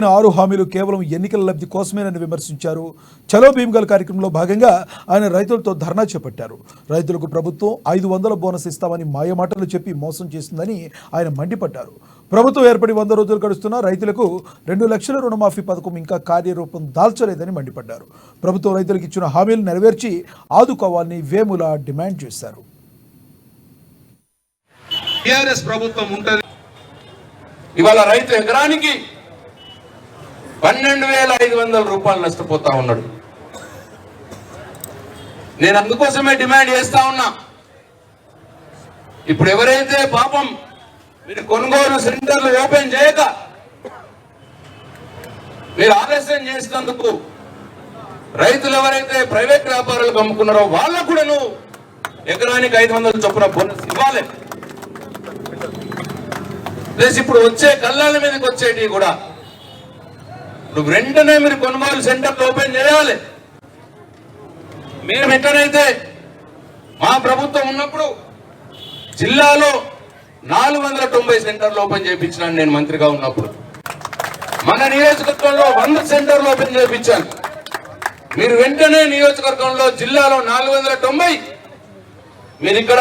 6 హామీలు కేవలం ఎన్నికల లబ్ధి కోసమేనని విమర్శించారు. చలో భీమ్గల్ కార్యక్రమంలో భాగంగా ఆయన రైతులతో ధర్నా చేపట్టారు. రైతులకు ప్రభుత్వం 500 బోనస్ ఇస్తామని మాయమాటలు చెప్పి మోసం చేసిందని ఆయన మండిపడ్డారు. ప్రభుత్వం ఏర్పడి 100 రోజులు గడుస్తున్నా రైతులకు 2 లక్షల రుణమాఫీ పథకం ఇంకా కార్యరూపం దాల్చలేదని మండిపడ్డారు. ప్రభుత్వం రైతులకు ఇచ్చిన హామీలు నెరవేర్చి ఆదుకోవాలని వేముల డిమాండ్ చేశారు. టిఆర్ఎస్ ప్రభుత్వం ఉంటది. ఇవాళ రైతు ఎకరానికి 12,500 రూపాయలు నష్టపోతా ఉన్నాడు. నేను అందుకోసమే డిమాండ్ చేస్తా ఉన్నా. ఇప్పుడు ఎవరైతే పాపం మీరు కొనుగోలు సెంటర్లు ఓపెన్ చేయక మీరు ఆలస్యం చేసినందుకు రైతులు ఎవరైతే ప్రైవేట్ వ్యాపారులకు అమ్ముకున్నారో వాళ్ళకు కూడా నువ్వు ఎకరానికి 500 చొప్పున బోనస్ ఇవ్వాలి. ప్లస్ ఇప్పుడు వచ్చే కళ్ళాల మీదకి వచ్చేటివి కూడా నువ్వు వెంటనే మీరు కొనుగోలు సెంటర్లు ఓపెన్ చేయాలి. మేము ఎక్కడైతే మా ప్రభుత్వం ఉన్నప్పుడు జిల్లాలో 490 సెంటర్లు ఓపెన్ చేయించినాను. నేను మంత్రిగా ఉన్నప్పుడు మన నియోజకవర్గంలో 100 సెంటర్లు ఓపెన్ చేయించాను. మీరు వెంటనే నియోజకవర్గంలో జిల్లాలో 490 మీరు ఇక్కడ